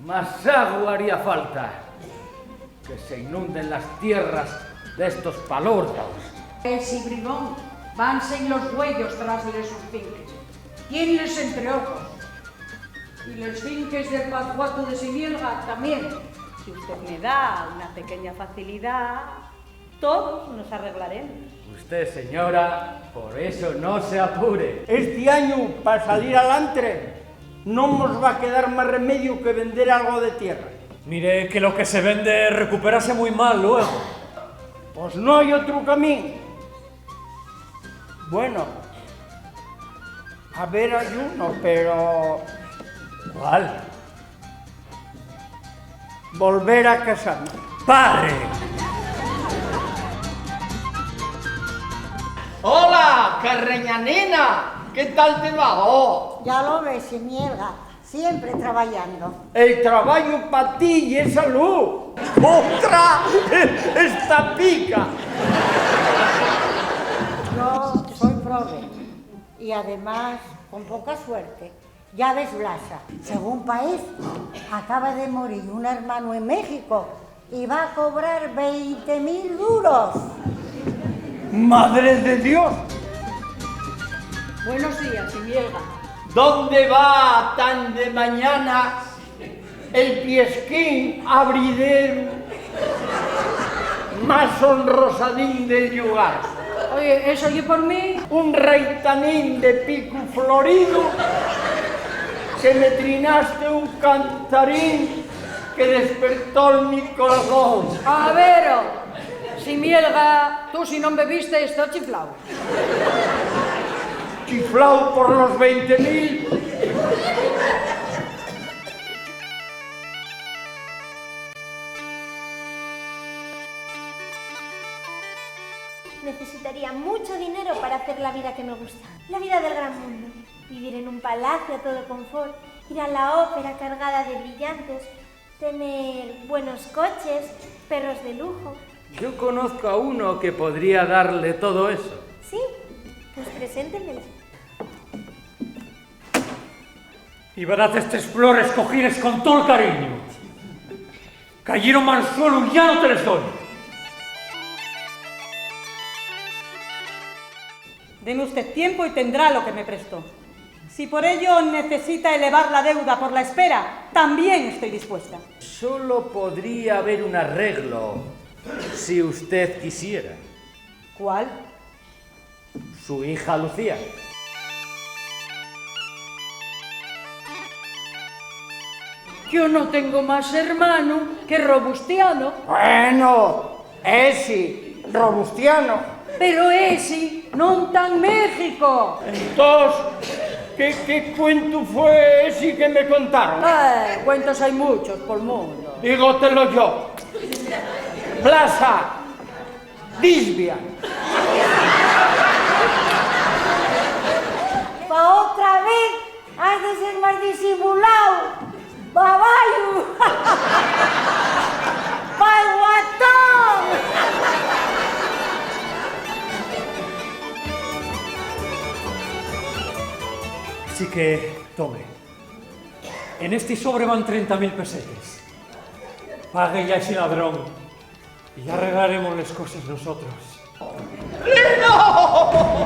Más agua haría falta. Que se inunden las tierras de estos palurdos. Si bribón, vanse los huellos tras de sus finques. Tienles entre ojos. Y los finques del Pascuato de Simielga también. Si usted me da una pequeña facilidad, todos nos arreglaremos. Usted, señora, por eso no se apure. Este año, para salir adelante, no nos va a quedar más remedio que vender algo de tierra. Mire que lo que se vende recuperase muy mal luego. Pues no hay otro camino. Bueno, a ver, hay uno, pero... ¿Cuál? Volver a casarme. ¡Padre! ¡Hola, carreñanina! ¿Qué tal te va? Oh. Ya lo ves, Simielga, siempre trabajando. El trabajo para ti y es salud. ¡Otra! ¡Esta pica! Yo soy prove y además con poca suerte. Ya ves, Blasa, según país, acaba de morir un hermano en México y va a cobrar 20.000 duros. ¡Madre de Dios! Buenos días, Simielga. ¿Dónde va tan de mañana el piesquín abridero más honrosadín del lugar? Oye, ¿eso oye por mí? Un reitanín de pico florido que me trinaste un cantarín que despertó en mi corazón. A ver, Simielga, tú si no bebiste está chiflado. Chiflado por los 20.000. Necesitaría mucho dinero para hacer la vida que me gusta, la vida del gran mundo. Vivir en un palacio a todo confort, ir a la ópera cargada de brillantes, tener buenos coches, perros de lujo. Yo conozco a uno que podría darle todo eso. ¿Sí? Pues preséntemelo. Y verás estes flores cogines con todo el cariño. Cayeron al suelo y ya no te les doy. Deme usted tiempo y tendrá lo que me prestó. Si por ello necesita elevar la deuda por la espera, también estoy dispuesta. Solo podría haber un arreglo si usted quisiera. ¿Cuál? Su hija Lucía. Yo no tengo más hermano que Robustiano. Bueno, ese, Robustiano. Pero ese non tan México. Entonces, ¿qué cuento fue ese que me contaron? Cuentos hay muchos por mundo. Dígotelo yo. Plaza, Disbia. Pa' otra vez, has de ser más disimulado. ¡Babayu! ¡Pa'l guatón! Así que, tome. En este sobre van 30.000 pesetes. Pague ya ese ladrón y ya arreglaremos las cosas nosotros. ¡Lino!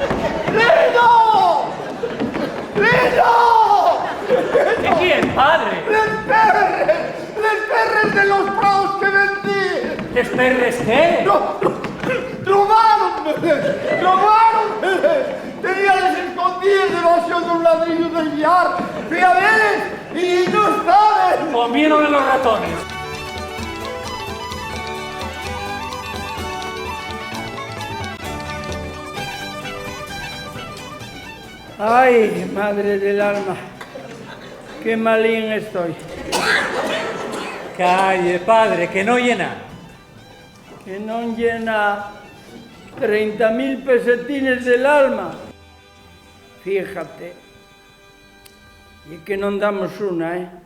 ¡Lino! ¡Lino! ¿De quién, padre? ¡Les perres de los prados que vendí! ¿Les perres qué? ¡Robaron! Teníales escondidas debajo de un ladrillo del billar. Fui a verles y no estaban. Comieron a los ratones. Ay, madre del alma, qué malín estoy. Calle, padre, que no llena. Que no llena 30.000 pesetines del alma. Fíjate, y que no damos una,